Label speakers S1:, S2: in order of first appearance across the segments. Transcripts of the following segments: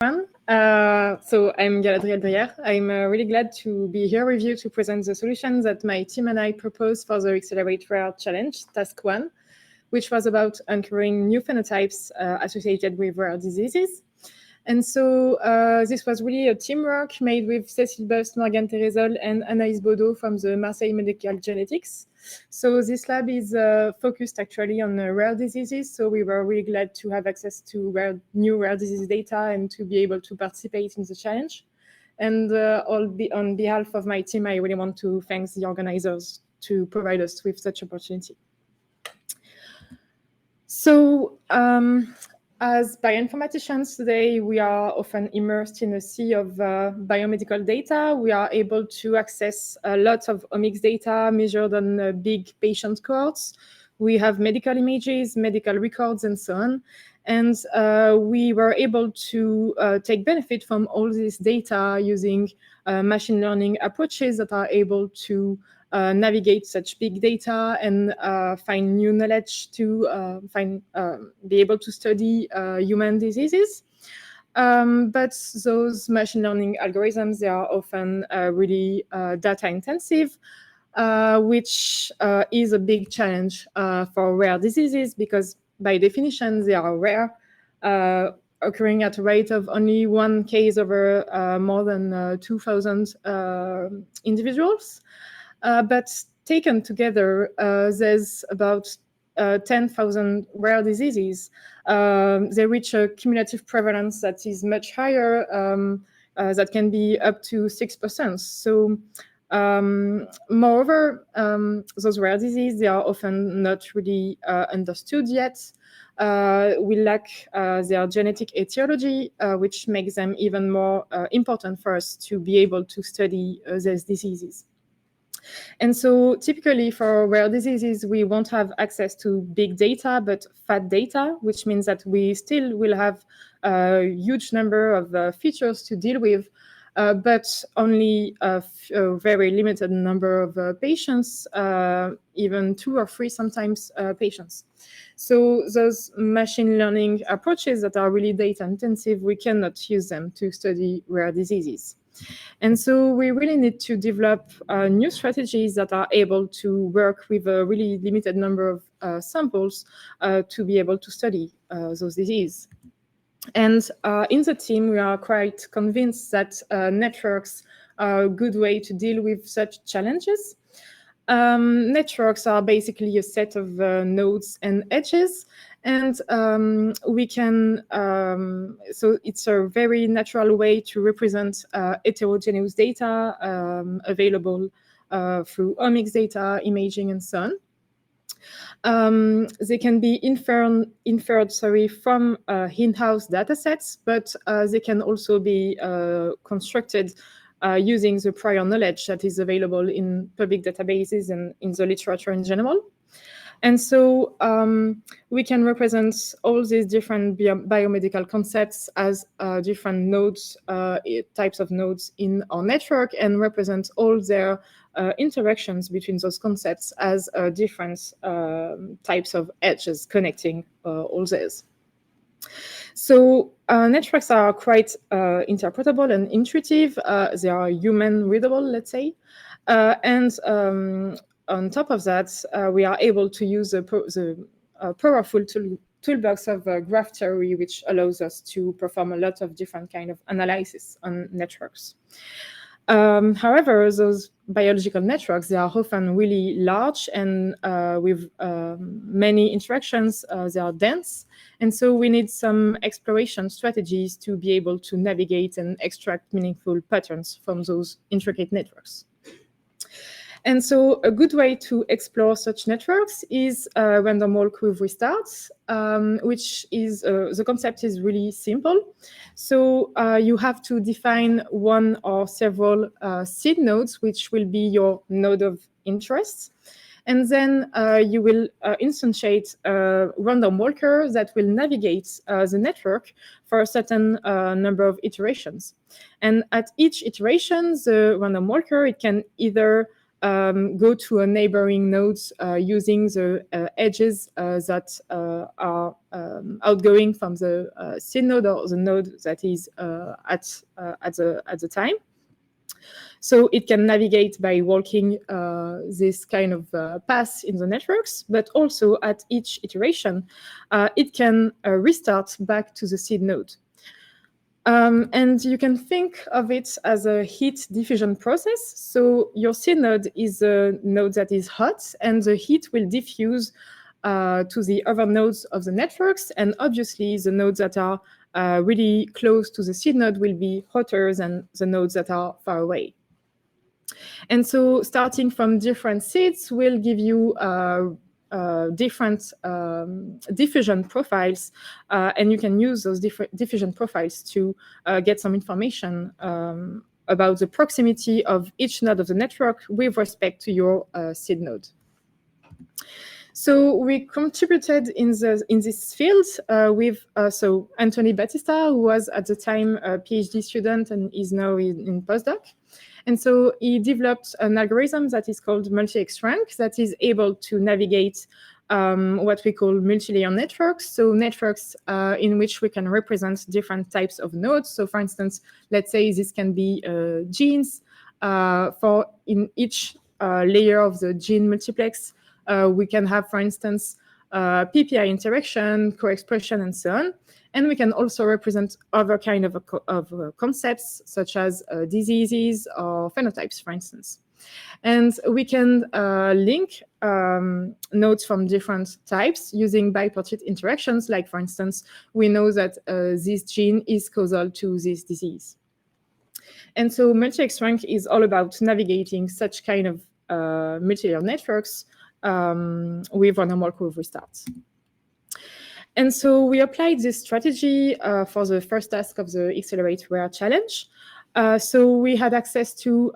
S1: So I'm Galadriel Brière. I'm really glad to be here with you to present the solutions that my team and I proposed for the Accelerate Rare Challenge, Task 1, which was about uncovering new phenotypes associated with rare diseases. And so this was really a teamwork made with Cécile Bust, Morgane Thérézol, and Anaïs Baudot from the Marseille Medical Genetics. So this lab is focused actually on rare diseases. So we were really glad to have access to new rare disease data and to be able to participate in the challenge. And on behalf of my team, I really want to thank the organizers to provide us with such opportunity. So as bioinformaticians today, we are often immersed in a sea of biomedical data. We are able to access a lot of omics data measured on big patient cohorts. We have medical images, medical records, and so on. And we were able to take benefit from all this data using machine learning approaches that are able to navigate such big data and find new knowledge to be able to study human diseases. But those machine learning algorithms, they are often really data intensive, which is a big challenge for rare diseases because by definition, they are rare, occurring at a rate of only one case over more than 2,000 individuals. But taken together, there's about 10,000 rare diseases. They reach a cumulative prevalence that is much higher, that can be up to 6%. So moreover, those rare diseases, they are often not really understood yet. We lack their genetic etiology, which makes them even more important for us to be able to study these diseases. And so typically for rare diseases, we won't have access to big data, but fat data, which means that we still will have a huge number of features to deal with, but only a very limited number of patients, even 2 or 3 sometimes patients. So those machine learning approaches that are really data intensive, we cannot use them to study rare diseases. And so we really need to develop new strategies that are able to work with a really limited number of samples to be able to study those diseases. And in the team, we are quite convinced that networks are a good way to deal with such challenges. Networks are basically a set of nodes and edges. And we can, so it's a very natural way to represent heterogeneous data available through omics data, imaging, and so on. They can be inferred from in-house data sets, but they can also be constructed using the prior knowledge that is available in public databases and in the literature in general. And so we can represent all these different biomedical concepts as different nodes, types of nodes in our network, and represent all their interactions between those concepts as different types of edges connecting all these. So networks are quite interpretable and intuitive. They are human readable, let's say. And on top of that, we are able to use the powerful toolbox of graph theory, which allows us to perform a lot of different kind of analysis on networks. However, those biological networks, they are often really large and with many interactions, they are dense. And so we need some exploration strategies to be able to navigate and extract meaningful patterns from those intricate networks. And so a good way to explore such networks is random walk with restarts, which is, the concept is really simple. So you have to define one or several seed nodes, which will be your node of interest. And then you will instantiate a random walker that will navigate the network for a certain number of iterations. And at each iteration, the random walker, it can either go to a neighboring node using the edges that are outgoing from the seed node or the node that is at the time. So it can navigate by walking this kind of path in the networks, but also at each iteration, it can restart back to the seed node. And you can think of it as a heat diffusion process. So your seed node is a node that is hot, and the heat will diffuse to the other nodes of the networks. And obviously, the nodes that are really close to the seed node will be hotter than the nodes that are far away. And so starting from different seeds will give you different diffusion profiles, and you can use those different diffusion profiles to get some information about the proximity of each node of the network with respect to your seed node. So we contributed in this field with so Anthony Battista, who was at the time a PhD student and is now in postdoc. And so he developed an algorithm that is called multi-X-rank that is able to navigate what we call multi-layer networks. So networks in which we can represent different types of nodes. So for instance, let's say this can be genes. For in each layer of the gene multiplex, we can have, for instance, PPI interaction, co-expression, and so on. And we can also represent other kind of concepts, such as diseases or phenotypes, for instance. And we can link nodes from different types using bipartite interactions. Like, for instance, we know that this gene is causal to this disease. And so multi-X-rank is all about navigating such kind of multi-layer networks with random walk-over restarts. And so we applied this strategy for the first task of the Accelerate Rare Challenge. So we had access to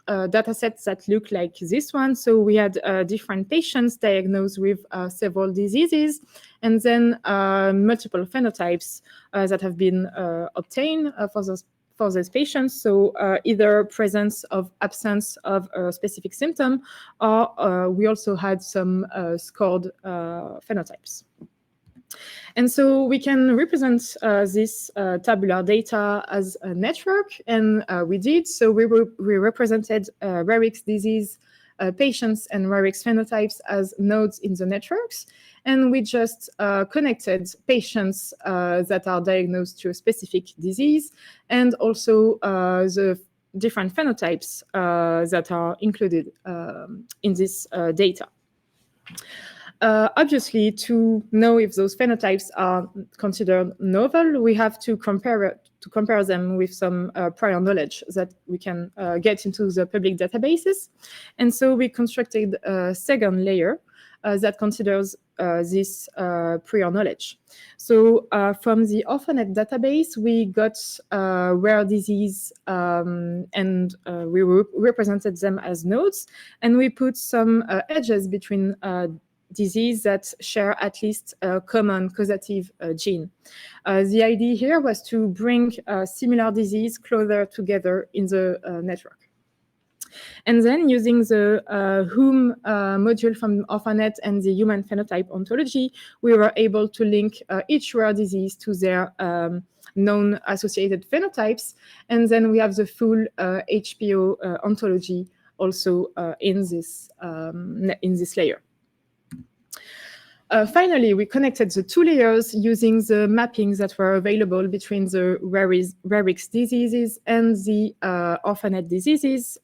S1: data sets that look like this one. So we had different patients diagnosed with several diseases, and then multiple phenotypes that have been obtained for those patients. So either presence of absence of a specific symptom, or we also had some scored phenotypes. And so we can represent this tabular data as a network, and we did. So we represented rare X disease patients and rare X phenotypes as nodes in the networks, and we just connected patients that are diagnosed to a specific disease, and also the different phenotypes that are included in this data. Obviously, to know if those phenotypes are considered novel, we have to compare them with some prior knowledge that we can get into the public databases. And so we constructed a second layer that considers this prior knowledge. So from the OrphaNet database, we got rare disease and we represented them as nodes, and we put some edges between disease that share at least a common causative gene. The idea here was to bring similar disease closer together in the network. And then using the HUM module from OrphaNet and the human phenotype ontology, we were able to link each rare disease to their known associated phenotypes. And then we have the full HPO ontology also in this layer. Finally, we connected the two layers using the mappings that were available between the rare X diseases and the OrphaNet diseases.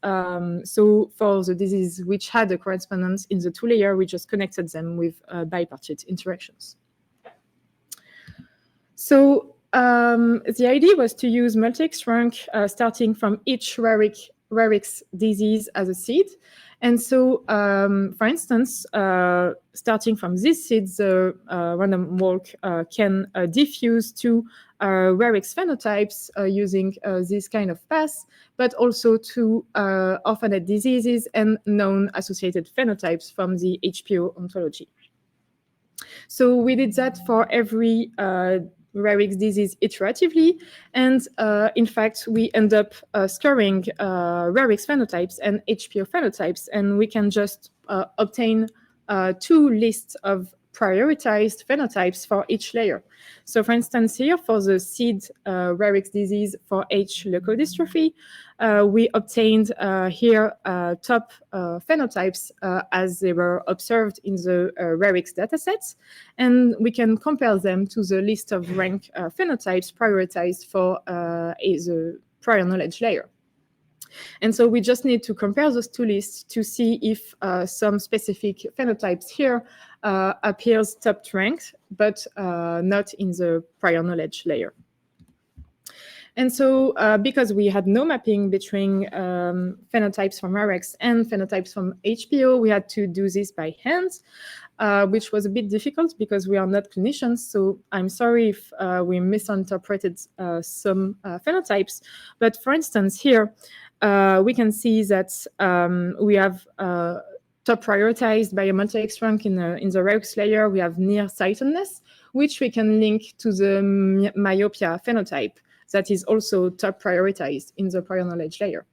S1: So for the diseases which had a correspondence in the two layers, we just connected them with bipartite interactions. So the idea was to use multi-X-rank starting from each rare X disease as a seed. And so, for instance, starting from this seed, the random walk can diffuse to rare X phenotypes using this kind of path, but also to OrphaNet diseases and known associated phenotypes from the HPO ontology. So we did that for every Rarick's disease iteratively, and in fact, we end up scoring Rarick's phenotypes and HPO phenotypes, and we can just obtain 2 lists of prioritized phenotypes for each layer. So for instance, here for the SID Rarick's disease for H leukodystrophy, we obtained here top phenotypes as they were observed in the Rarick's datasets, and we can compare them to the list of rank phenotypes prioritized for the prior knowledge layer. And so we just need to compare those 2 lists to see if some specific phenotypes here appears top ranked, but not in the prior knowledge layer. And so because we had no mapping between phenotypes from Rarick's and phenotypes from HPO, we had to do this by hand, which was a bit difficult because we are not clinicians. So I'm sorry if we misinterpreted some phenotypes. But for instance, here, we can see that we have top prioritized by a multi-X rank in the Rarick's layer. We have nearsightedness, which we can link to the myopia phenotype that is also top prioritized in the prior knowledge layer.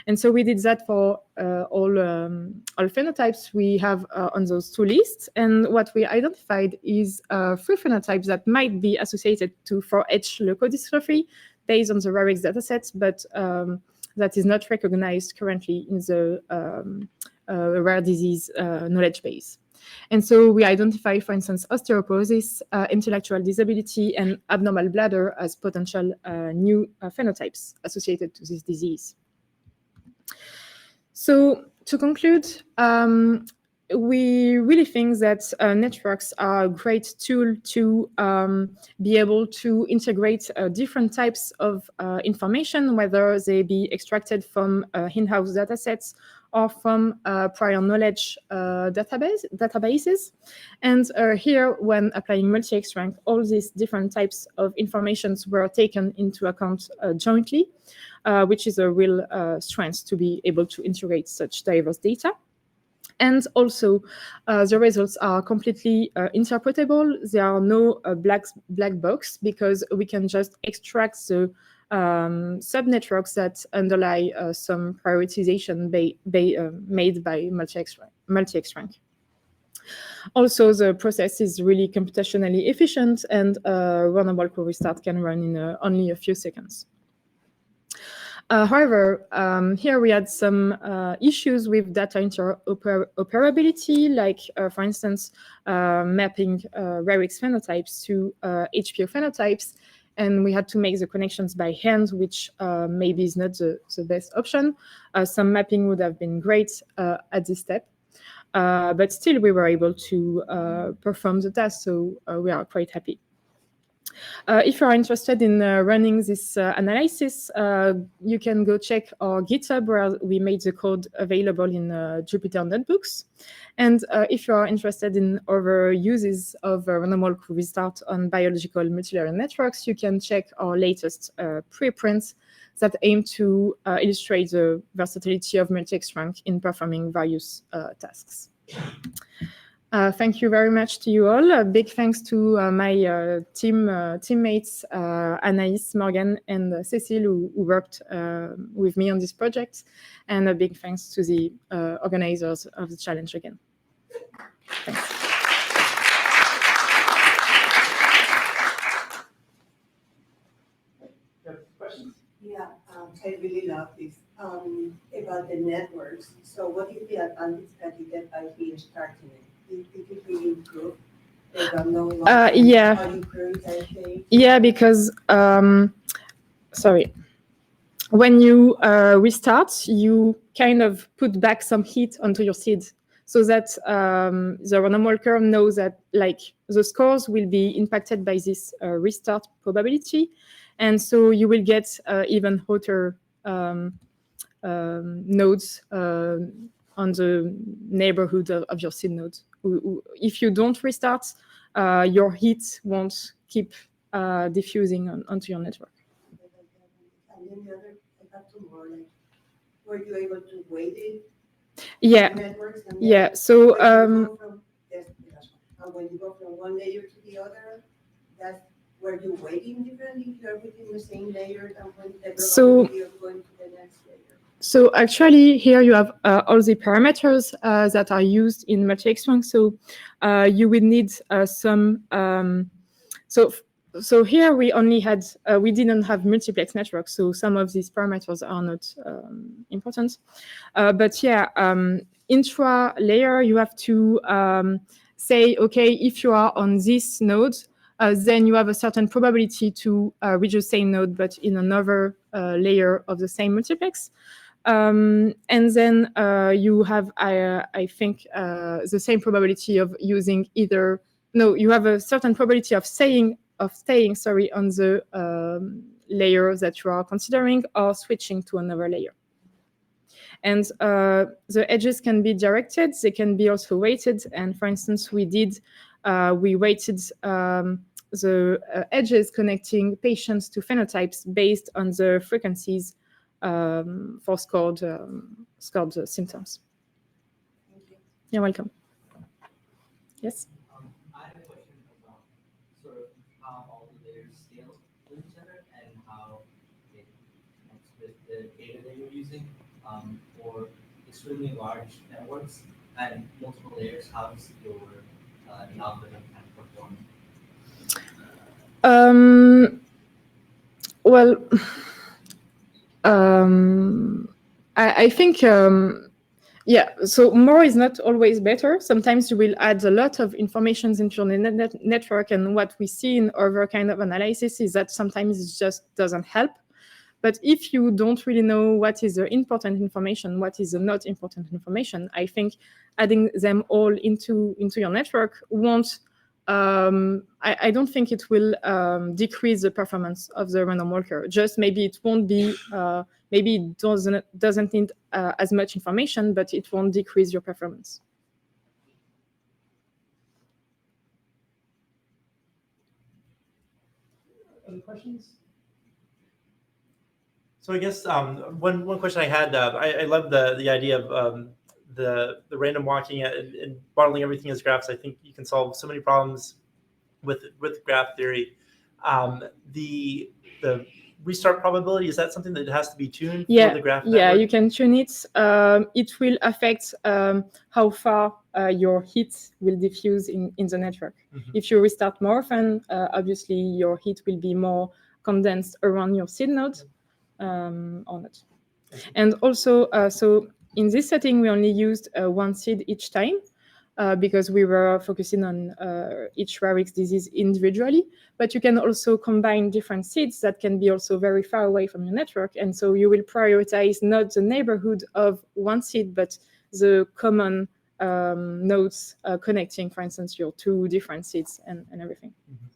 S1: And so we did that for all phenotypes we have on those 2 lists. And what we identified is 3 phenotypes that might be associated for H leukodystrophy based on the Rarick's datasets, but that is not recognized currently in the rare disease knowledge base. And so we identify, for instance, osteoporosis, intellectual disability, and abnormal bladder as potential new phenotypes associated to this disease. So to conclude, we really think that networks are a great tool to be able to integrate different types of information, whether they be extracted from in-house datasets or from prior knowledge databases. And here, when applying multi-X rank, all these different types of informations were taken into account jointly, which is a real strength to be able to integrate such diverse data. And also, the results are completely interpretable. There are no black box because we can just extract the subnetworks that underlie some prioritization made by multi-X rank. Also, the process is really computationally efficient, and runnable query restart can run in only a few seconds. However, here we had some issues with data interoperability, like, for instance, mapping Rarick's phenotypes to HPO phenotypes, and we had to make the connections by hand, which maybe is not the best option. Some mapping would have been great at this step, but still we were able to perform the task, so we are quite happy. If you are interested in running this analysis, you can go check our GitHub, where we made the code available in Jupyter Notebooks. And if you are interested in other uses of random query restart on biological multilayer networks, you can check our latest preprints that aim to illustrate the versatility of multi-X rank in performing various tasks. Thank you very much to you all. A big thanks to my teammates, Anaïs, Morgan, and Cécile, who worked with me on this project. And a big thanks to the organizers of the challenge again. Thanks.
S2: Questions?
S3: Yeah, I really love this about the networks. So what is the advantage that you get by restarting it? Did it really improve?
S1: Yeah, because sorry, when you restart, you kind of put back some heat onto your seed, so that the random walker knows that, like, the scores will be impacted by this restart probability, and so you will get even hotter nodes on the neighborhood of your seed nodes. If you don't restart, your heat won't keep diffusing onto your network.
S3: And then the other, I got two more. Like, were you able to weight it?
S1: Yeah.
S3: Networks and
S1: yeah. So
S3: when you go from one layer to the other, were you weighting differently if you're within the same layer than when the
S1: So-
S3: probability of going to the next layer?
S1: So actually, here you have all the parameters that are used in multi-X-rank. So you will need some. So here we only had we didn't have multiplex networks, so some of these parameters are not important. But yeah, intra-layer you have to say, okay, if you are on this node, then you have a certain probability to reach the same node, but in another layer of the same multiplex. And then you have, I think, the same probability of using either. No, you have a certain probability of staying, on the layer that you are considering, or switching to another layer. And the edges can be directed; they can be also weighted. And for instance, we weighted the edges connecting patients to phenotypes based on the frequencies for scored symptoms.
S3: Thank you.
S1: You're welcome. Yes?
S2: I have a question about sort of how all the layers scale with each other and how it connects with the data that you're using for extremely large networks and multiple layers. How does your algorithm kind of perform?
S1: Well, I think, yeah, so more is not always better. Sometimes you will add a lot of information into your network, and what we see in other kind of analysis is that sometimes it just doesn't help. But if you don't really know what is the important information, what is the not important information, I think adding them all into your network won't, I don't think it will decrease the performance of the random walker. Just maybe it won't be, maybe it doesn't need as much information, but it won't decrease your performance.
S4: Other questions? So I guess one question I had, I love the idea of the random walking and modeling everything as graphs. I think you can solve so many problems with graph theory. The restart probability, is that something that has to be tuned for the graph network?
S1: Yeah, you can tune it. It will affect how far your heat will diffuse in the network.
S4: Mhm.
S1: If you restart more often, obviously your heat will be more condensed around your seed node or not. And also, so in this setting, we only used one seed each time because we were focusing on each rare X disease individually. But you can also combine different seeds that can be also very far away from your network. And so you will prioritize not the neighborhood of one seed, but the common nodes connecting, for instance, your two different seeds and everything.
S4: Mm-hmm.